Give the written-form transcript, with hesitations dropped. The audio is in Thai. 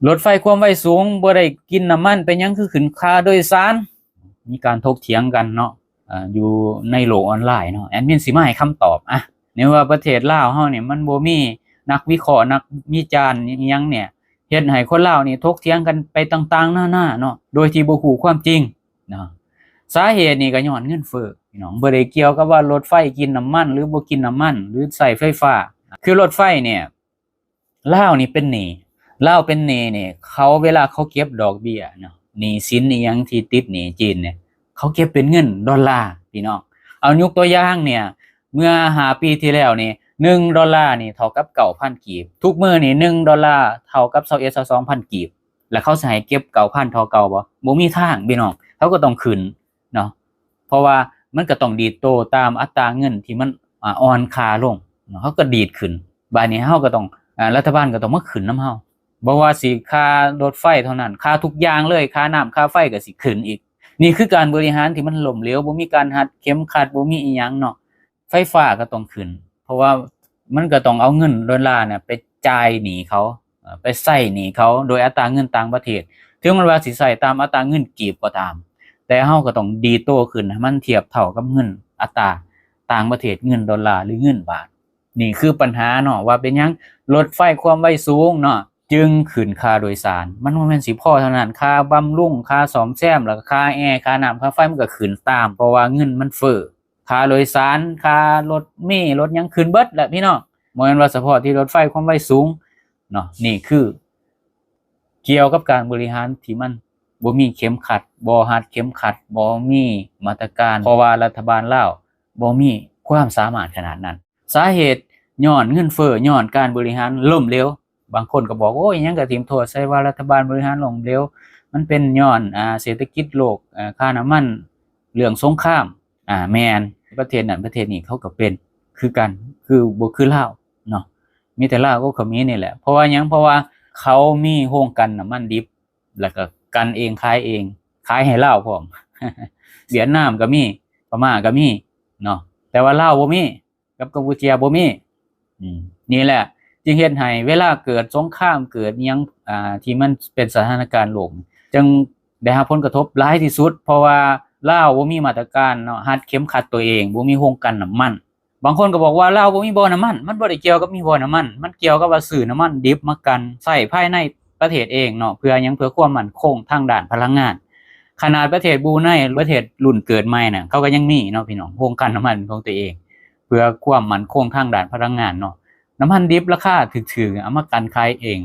รถไฟความไวสูงบ่ได้กินน้ำมันเป็นหยังคือขึ้นค่าโดยสารมีการถกเถียงกันเนาะอยู่ในโลกออนไลน์เนาะแอดมินสิมาให้คำตอบเนี่ยว่าประเทศลาวเฮาเนี่ยมันบ่มีนักวิเคราะห์นักวิจารณ์อิหยังเนี่ยเฮ็ดให้คนลาวนี่ถกเถียงกันไปต่างๆนานาเนาะโดยที่บ่รู้ความจริงเนาะสาเหตุนี่ก็ย้อนเงินเฟ้อพี่น้องบ่ได้เกี่ยวกับว่ารถไฟกินน้ำมันหรือบ่กินน้ำมันหรือใช้ไฟฟ้าคือรถไฟเนี่ยลาวนี่เป็นหนี้ เล่าเป็นหนี้เนี่ยเขาเวลาเขาเก็บดอกเบี้ยเนาะหนี้สินอีหยังที่ติดหนี้จีนเนี่ยเขาเก็บเป็นเงินดอลลาร์พี่น้องเอายกตัวอย่างเนี่ยเมื่อ5 ปีที่แล้วนี่$1นี่เท่ากับ9,000กีบทุกมื้อนี่$1เท่ากับ21-22,000กีบแล้วเขาสิให้เก็บ9,000เท่าเก่าบ่มีทางพี่น้องเขาก็ต้องขึ้นเนาะเพราะว่ามันก็ต้องดีดโตตามอัตราเงินที่มันอ่อนค่าลงเนาะเขาก็ดีดขึ้นบัดนี้เฮาก็ต้องรัฐบาลก็ต้องมาขึ้นนำเฮา บ่ว่าสิค่ารถไฟเท่านั้นค่าทุกอย่างเลยค่าน้ำค่าไฟก็สิขึ้นอีกนี่คือการบริหารที่มันล้มเหลวบ่มีการหัดเข็มขัดบ่มีอิหยังเนาะไฟฟ้าก็ต้องขึ้นเพราะว่ามันก็ต้องเอาเงินดอลลาร์เนี่ยไปจ่ายหนี้เขาไปใช้หนี้เขาโดยอัตราเงินต่างประเทศถึงมันว่าสิใช้ตามอัตราเงินกีบก็ตามแต่เฮาก็ต้องดีโตขึ้นให้มันเทียบเท่ากับเงินอัตราต่างประเทศเงินดอลลาร์หรือเงินบาทนี่คือปัญหาเนาะว่าเป็นหยังรถไฟความไวสูงเนาะจึงขึ้นค่าโดยสารมันบ่แม่นสิพอเท่านั้นค่าบำรุงค่าซ่อมแซมแล้วก็ค่าแอร์ค่าน้ำค่าไฟมันก็ขึ้นตามเพราะว่าเงินมันเฟ้อค่าโดยสารค่ารถเมล์รถหยังขึ้นเบิดแหละพี่น้องบ่แม่นว่าเฉพาะที่รถไฟความไวสูงเนาะนี่คือเกี่ยวกับการบริหารที่มันบ่มีเข็มขัดบ่รัดเข็มขัดบ่มีมาตรการเพราะว่ารัฐบาลลาวบ่มีความสามารถขนาดนั้นสาเหตุย้อนเงินเฟ้อย้อนการบริหารล้มเหลว บางคนก็บอกโอ้ยยังก็ทิ่มโทษใส่ว่ารัฐบาลบริหารล้มเหลวมันเป็นย้อนเศรษฐกิจโลกค่าน้ำมันเรื่องสงครามแม่นประเทศนั้นประเทศนี้เขาก็เป็นคือกันคือบ่คือลาวเนาะมีแต่ลาวกับเขมรนี่แหละเพราะว่าหยังเพราะว่าเขามีโรงกลั่นน้ำมันดิบแล้วก็กันเองขายเองขายให้ลาวพร้อม เวียดนามก็มีพม่าก็มีเนาะแต่ว่าลาวบ่มีกับกัมพูชาบ่มีนี่แหละจึงเฮ็ดให้เวลาเกิดสงครามเกิดอิหยังที่มันเป็นสถานการณ์โลกจึงได้รับผลกระทบหลายที่สุดเพราะว่าลาวบ่มีมาตรการเนาะรัดเข็มขัดตัวเองบ่มีโรงกลั่นน้ำมันบางคนก็บอกว่าลาวบ่มีบ่อน้ำมันมันบ่ได้เกี่ยวกับมีบ่อน้ำมันมันเกี่ยวกับว่าซื้อน้ำมันดิบมากันใช้ภายในประเทศเองเนาะเพื่อหยังเพื่อความมั่นคงทางด้านพลังงานขนาดประเทศบรูไนประเทศรุ่นเกิดใหม่น่ะเขาก็ยังมีเนาะพี่น้องโรงกลั่นน้ำมันของตัวเองเพื่อความมั่นคงทางด้านพลังงานเนาะน้ำมันดิบราคาถูกๆเอามากันขายเอง